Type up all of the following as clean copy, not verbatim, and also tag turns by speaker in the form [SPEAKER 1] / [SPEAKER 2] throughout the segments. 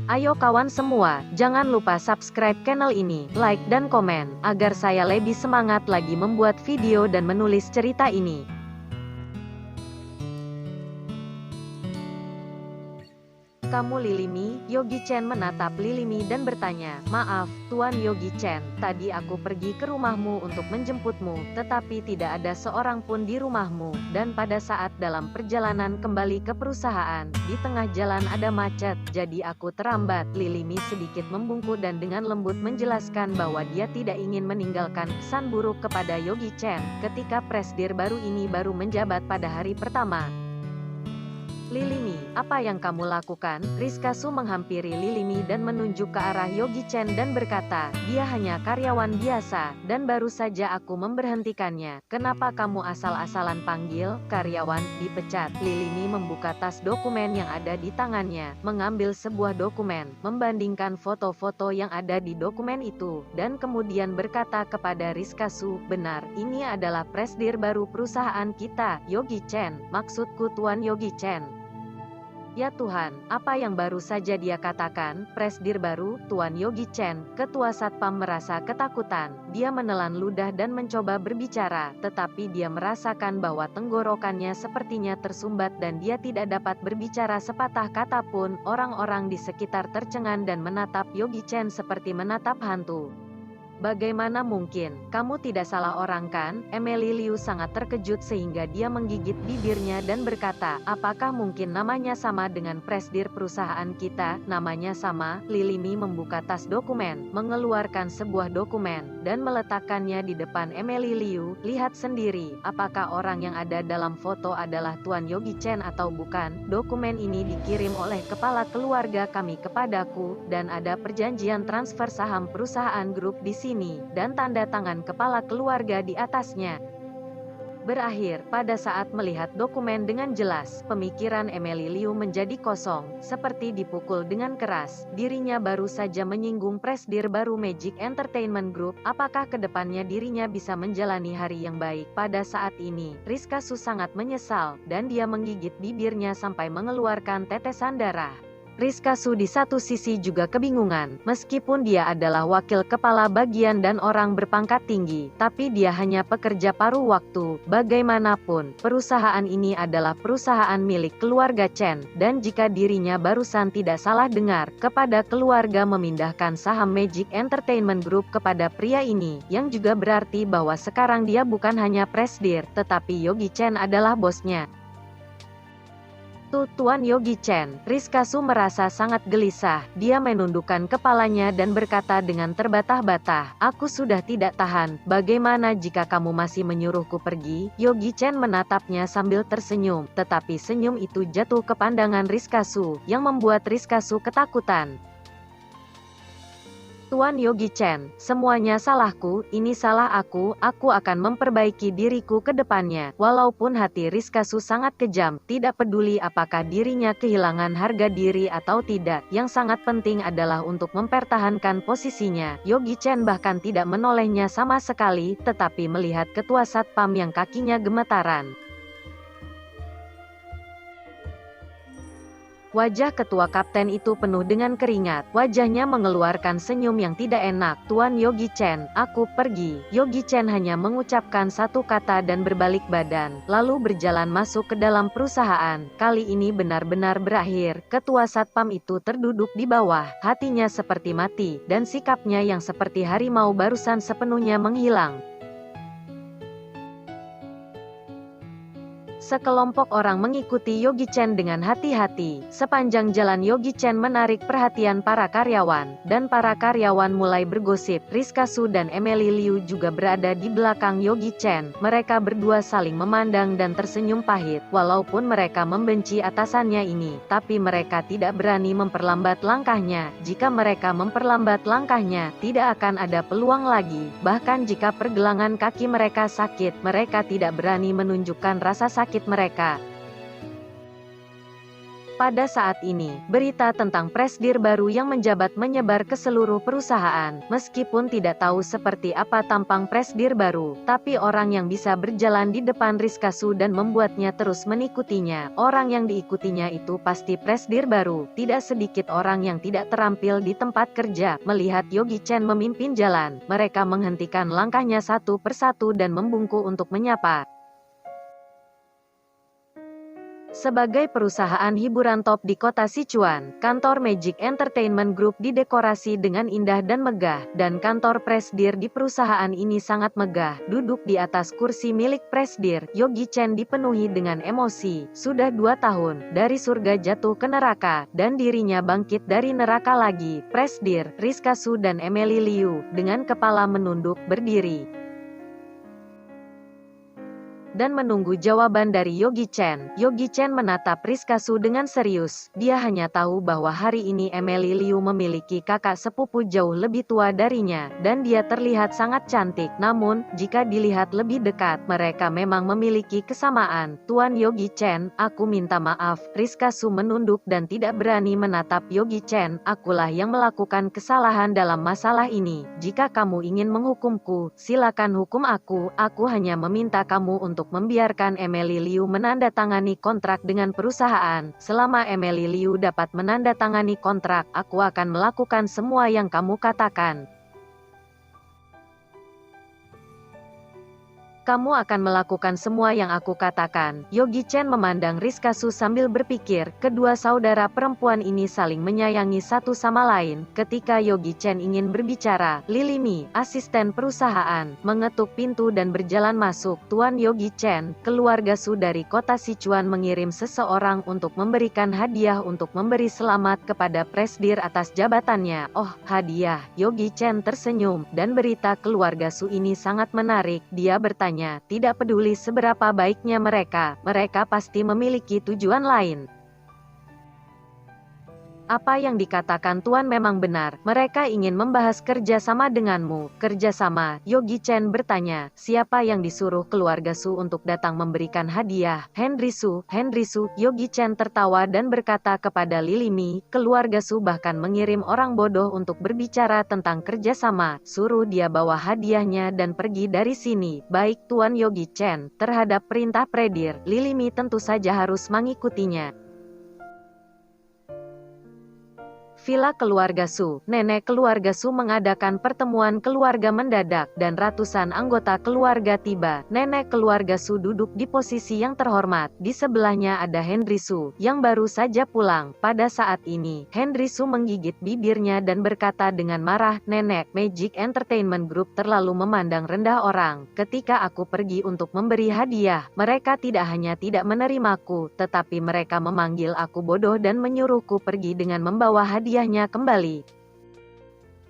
[SPEAKER 1] Ayo kawan semua, jangan lupa subscribe channel ini, like dan komen, agar saya lebih semangat lagi membuat video dan menulis cerita ini. Kamu Lilimi? Yogi Chen menatap Lilimi dan bertanya, "Maaf, Tuan Yogi Chen, tadi aku pergi ke rumahmu untuk menjemputmu, tetapi tidak ada seorang pun di rumahmu, dan pada saat dalam perjalanan kembali ke perusahaan, di tengah jalan ada macet, jadi aku terlambat." Lilimi sedikit membungkuk dan dengan lembut menjelaskan bahwa dia tidak ingin meninggalkan kesan buruk kepada Yogi Chen, ketika presdir baru ini baru menjabat pada hari pertama. "Lilimi, apa yang kamu lakukan?" Rizkasu menghampiri Lilimi dan menunjuk ke arah Yogi Chen dan berkata, "Dia hanya karyawan biasa, dan baru saja aku memberhentikannya. Kenapa kamu asal-asalan panggil karyawan dipecat?" Lilimi membuka tas dokumen yang ada di tangannya, mengambil sebuah dokumen, membandingkan foto-foto yang ada di dokumen itu, dan kemudian berkata kepada Rizkasu, "Benar, ini adalah presdir baru perusahaan kita, Yogi Chen. Maksudku Tuan Yogi Chen." "Ya Tuhan, apa yang baru saja dia katakan? Presdir baru?" Tuan Yogi Chen, ketua Satpam merasa ketakutan. Dia menelan ludah dan mencoba berbicara, tetapi dia merasakan bahwa tenggorokannya sepertinya tersumbat dan dia tidak dapat berbicara sepatah kata pun. Orang-orang di sekitar tercengang dan menatap Yogi Chen seperti menatap hantu. "Bagaimana mungkin? Kamu tidak salah orang kan?" Emily Liu sangat terkejut sehingga dia menggigit bibirnya dan berkata, "Apakah mungkin namanya sama dengan presdir perusahaan kita?" "Namanya sama." Lilimi membuka tas dokumen, mengeluarkan sebuah dokumen, dan meletakkannya di depan Emily Liu. "Lihat sendiri, apakah orang yang ada dalam foto adalah Tuan Yogi Chen atau bukan? Dokumen ini dikirim oleh kepala keluarga kami kepadaku, dan ada perjanjian transfer saham perusahaan grup di sini, dan tanda tangan kepala keluarga di atasnya." Berakhir, pada saat melihat dokumen dengan jelas, pemikiran Emily Liu menjadi kosong, seperti dipukul dengan keras. Dirinya baru saja menyinggung presdir baru Magic Entertainment Group. Apakah kedepannya dirinya bisa menjalani hari yang baik? Pada saat ini, Rizkasu sangat menyesal, dan dia menggigit bibirnya sampai mengeluarkan tetesan darah. Rizkasu di satu sisi juga kebingungan, meskipun dia adalah wakil kepala bagian dan orang berpangkat tinggi, tapi dia hanya pekerja paruh waktu. Bagaimanapun, perusahaan ini adalah perusahaan milik keluarga Chen, dan jika dirinya barusan tidak salah dengar, kepada keluarga memindahkan saham Magic Entertainment Group kepada pria ini, yang juga berarti bahwa sekarang dia bukan hanya presdir, tetapi Yogi Chen adalah bosnya. Tuan Yogi Chen." Rizkasu merasa sangat gelisah. Dia menundukkan kepalanya dan berkata dengan terbata-bata, "Aku sudah tidak tahan. Bagaimana jika kamu masih menyuruhku pergi?" Yogi Chen menatapnya sambil tersenyum, tetapi senyum itu jatuh ke pandangan Rizkasu, yang membuat Rizkasu ketakutan. "Tuan Yogi Chen, semuanya salahku, ini salah aku akan memperbaiki diriku ke depannya." Walaupun hati Rizkasu sangat kejam, tidak peduli apakah dirinya kehilangan harga diri atau tidak, yang sangat penting adalah untuk mempertahankan posisinya. Yogi Chen bahkan tidak menolehnya sama sekali, tetapi melihat ketua Satpam yang kakinya gemetaran. Wajah ketua kapten itu penuh dengan keringat, wajahnya mengeluarkan senyum yang tidak enak. "Tuan Yogi Chen, aku pergi." Yogi Chen hanya mengucapkan satu kata dan berbalik badan, lalu berjalan masuk ke dalam perusahaan. Kali ini benar-benar berakhir. Ketua Satpam itu terduduk di bawah, hatinya seperti mati, dan sikapnya yang seperti harimau barusan sepenuhnya menghilang. Sekelompok orang mengikuti Yogi Chen dengan hati-hati. Sepanjang jalan Yogi Chen menarik perhatian para karyawan, dan para karyawan mulai bergosip. Rizkasu dan Emily Liu juga berada di belakang Yogi Chen. Mereka berdua saling memandang dan tersenyum pahit. Walaupun mereka membenci atasannya ini, tapi mereka tidak berani memperlambat langkahnya. Jika mereka memperlambat langkahnya, tidak akan ada peluang lagi. Bahkan jika pergelangan kaki mereka sakit, mereka tidak berani menunjukkan rasa sakit mereka. Pada saat ini, berita tentang presdir baru yang menjabat menyebar ke seluruh perusahaan. Meskipun tidak tahu seperti apa tampang presdir baru, tapi orang yang bisa berjalan di depan Rizkasu dan membuatnya terus mengikutinya. Orang yang diikutinya itu pasti presdir baru. Tidak sedikit orang yang tidak terampil di tempat kerja. Melihat Yogi Chen memimpin jalan, mereka menghentikan langkahnya satu persatu dan membungkuk untuk menyapa. Sebagai perusahaan hiburan top di kota Sichuan, kantor Magic Entertainment Group didekorasi dengan indah dan megah, dan kantor presdir di perusahaan ini sangat megah. Duduk di atas kursi milik presdir, Yogi Chen dipenuhi dengan emosi. Sudah 2 tahun, dari surga jatuh ke neraka, dan dirinya bangkit dari neraka lagi. Presdir, Rizkasu dan Emily Liu, dengan kepala menunduk, berdiri dan menunggu jawaban dari Yogi Chen. Yogi Chen menatap Rizkasu dengan serius. Dia hanya tahu bahwa hari ini Emily Liu memiliki kakak sepupu jauh lebih tua darinya, dan dia terlihat sangat cantik. Namun, jika dilihat lebih dekat, mereka memang memiliki kesamaan. Tuan Yogi Chen, aku minta maaf. Rizkasu menunduk dan tidak berani menatap Yogi Chen. Akulah yang melakukan kesalahan dalam masalah ini. Jika kamu ingin menghukumku, silakan hukum aku. Aku hanya meminta kamu untuk membiarkan Emily Liu menandatangani kontrak dengan perusahaan. Selama Emily Liu dapat menandatangani kontrak, aku akan melakukan semua yang kamu katakan. Kamu akan melakukan semua yang aku katakan. Yogi Chen memandang Rizkasu sambil berpikir, kedua saudara perempuan ini saling menyayangi satu sama lain. Ketika Yogi Chen ingin berbicara, Lili Mi, asisten perusahaan, mengetuk pintu dan berjalan masuk. Tuan Yogi Chen, keluarga Su dari kota Sichuan mengirim seseorang untuk memberikan hadiah untuk memberi selamat kepada presdir atas jabatannya. Oh, hadiah. Yogi Chen tersenyum, dan berita keluarga Su ini sangat menarik. Dia bertanya, tidak peduli seberapa baiknya mereka pasti memiliki tujuan lain. Apa yang dikatakan Tuan memang benar, mereka ingin membahas kerjasama denganmu. Kerjasama? Yogi Chen bertanya, siapa yang disuruh keluarga Su untuk datang memberikan hadiah? Henry Su. Yogi Chen tertawa dan berkata kepada Lili Mi, keluarga Su bahkan mengirim orang bodoh untuk berbicara tentang kerjasama. Suruh dia bawa hadiahnya dan pergi dari sini. Baik Tuan Yogi Chen, terhadap perintah predir, Lili Mi tentu saja harus mengikutinya. Villa keluarga Su. Nenek keluarga Su mengadakan pertemuan keluarga mendadak, dan ratusan anggota keluarga tiba. Nenek keluarga Su duduk di posisi yang terhormat. Di sebelahnya ada Henry Su, yang baru saja pulang. Pada saat ini, Henry Su menggigit bibirnya dan berkata dengan marah, Nenek, Magic Entertainment Group terlalu memandang rendah orang. Ketika aku pergi untuk memberi hadiah, mereka tidak hanya tidak menerimaku, tetapi mereka memanggil aku bodoh dan menyuruhku pergi dengan membawa hadiahnya kembali.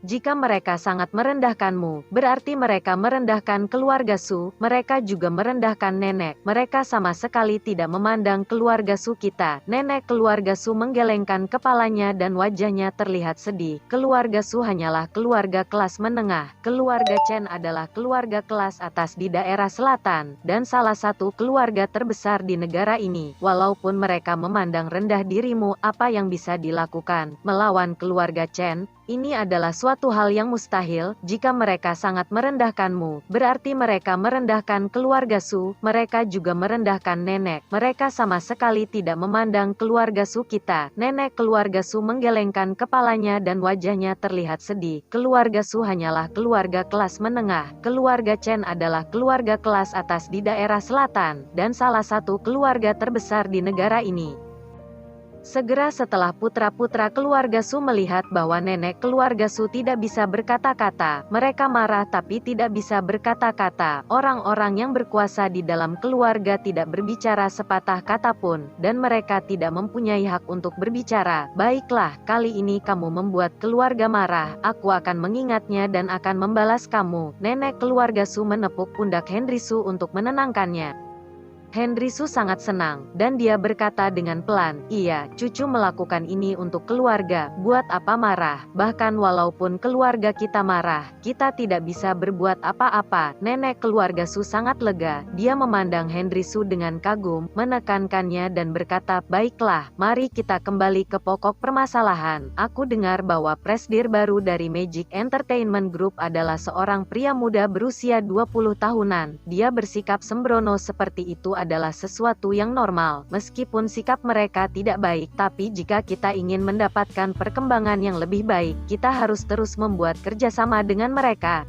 [SPEAKER 1] Jika mereka sangat merendahkanmu, berarti mereka merendahkan keluarga Su, mereka juga merendahkan nenek. Mereka sama sekali tidak memandang keluarga Su kita. Nenek keluarga Su menggelengkan kepalanya dan wajahnya terlihat sedih. Keluarga Su hanyalah keluarga kelas menengah. Keluarga Chen adalah keluarga kelas atas di daerah selatan, dan salah satu keluarga terbesar di negara ini. Walaupun mereka memandang rendah dirimu, apa yang bisa dilakukan? Melawan keluarga Chen? Ini adalah suatu hal yang mustahil. Jika mereka sangat merendahkanmu, berarti mereka merendahkan keluarga Su, mereka juga merendahkan nenek. Mereka sama sekali tidak memandang keluarga Su kita. Nenek keluarga Su menggelengkan kepalanya dan wajahnya terlihat sedih. Keluarga Su hanyalah keluarga kelas menengah. Keluarga Chen adalah keluarga kelas atas di daerah selatan, dan salah satu keluarga terbesar di negara ini. Segera setelah putra-putra keluarga Su melihat bahwa nenek keluarga Su tidak bisa berkata-kata, mereka marah tapi tidak bisa berkata-kata. Orang-orang yang berkuasa di dalam keluarga tidak berbicara sepatah kata pun, dan mereka tidak mempunyai hak untuk berbicara. Baiklah, kali ini kamu membuat keluarga marah, aku akan mengingatnya dan akan membalas kamu. Nenek keluarga Su menepuk pundak Henry Su untuk menenangkannya. Henry Su sangat senang, dan dia berkata dengan pelan, "Iya, cucu melakukan ini untuk keluarga, buat apa marah? Bahkan walaupun keluarga kita marah, kita tidak bisa berbuat apa-apa." Nenek keluarga Su sangat lega, dia memandang Henry Su dengan kagum, menekankannya dan berkata, "Baiklah, mari kita kembali ke pokok permasalahan. Aku dengar bahwa presidir baru dari Magic Entertainment Group adalah seorang pria muda berusia 20 tahunan. Dia bersikap sembrono seperti itu adalah sesuatu yang normal, meskipun sikap mereka tidak baik, tapi jika kita ingin mendapatkan perkembangan yang lebih baik, kita harus terus membuat kerjasama dengan mereka."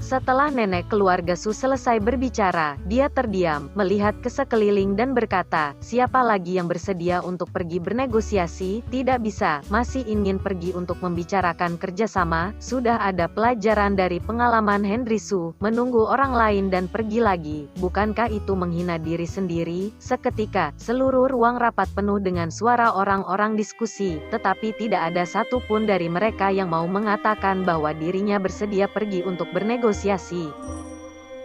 [SPEAKER 1] Setelah nenek keluarga Su selesai berbicara, dia terdiam, melihat ke sekeliling dan berkata, "Siapa lagi yang bersedia untuk pergi bernegosiasi? Tidak bisa, masih ingin pergi untuk membicarakan kerjasama?" Sudah ada pelajaran dari pengalaman Henry Su, menunggu orang lain dan pergi lagi. Bukankah itu menghina diri sendiri? Seketika, seluruh ruang rapat penuh dengan suara orang-orang diskusi, tetapi tidak ada satupun dari mereka yang mau mengatakan bahwa dirinya bersedia pergi untuk bernegosiasi.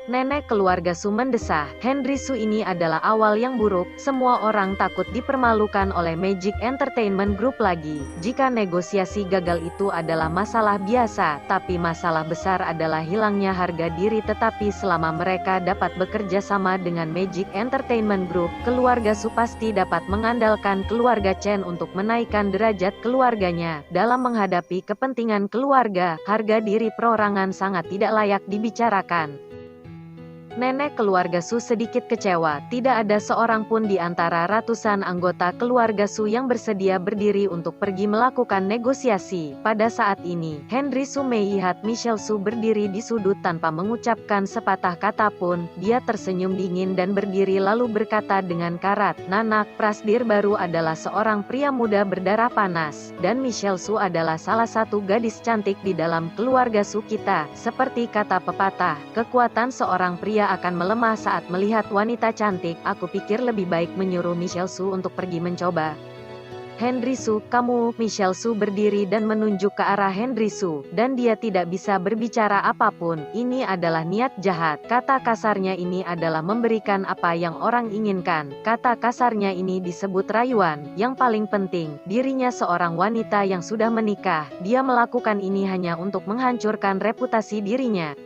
[SPEAKER 1] Nenek keluarga Su mendesah, "Henry Su ini adalah awal yang buruk, semua orang takut dipermalukan oleh Magic Entertainment Group lagi. Jika negosiasi gagal itu adalah masalah biasa, tapi masalah besar adalah hilangnya harga diri. Tetapi selama mereka dapat bekerja sama dengan Magic Entertainment Group, keluarga Su pasti dapat mengandalkan keluarga Chen untuk menaikkan derajat keluarganya. Dalam menghadapi kepentingan keluarga, harga diri perorangan sangat tidak layak dibicarakan." Nenek keluarga Su sedikit kecewa, tidak ada seorang pun di antara ratusan anggota keluarga Su yang bersedia berdiri untuk pergi melakukan negosiasi. Pada saat ini, Henry Su melihat Michelle Su berdiri di sudut tanpa mengucapkan sepatah kata pun. Dia tersenyum dingin dan berdiri lalu berkata dengan karat, "Nanak, prasidir baru adalah seorang pria muda berdarah panas, dan Michelle Su adalah salah satu gadis cantik di dalam keluarga Su kita. Seperti kata pepatah, kekuatan seorang pria akan melemah saat melihat wanita cantik. Aku pikir lebih baik menyuruh Michelle Su untuk pergi mencoba." "Henry Su, kamu..." Michelle Su berdiri dan menunjuk ke arah Henry Su, dan dia tidak bisa berbicara apapun. "Ini adalah niat jahat. Kata kasarnya ini adalah memberikan apa yang orang inginkan. Kata kasarnya ini disebut rayuan. Yang paling penting, dirinya seorang wanita yang sudah menikah. Dia melakukan ini hanya untuk menghancurkan reputasi dirinya."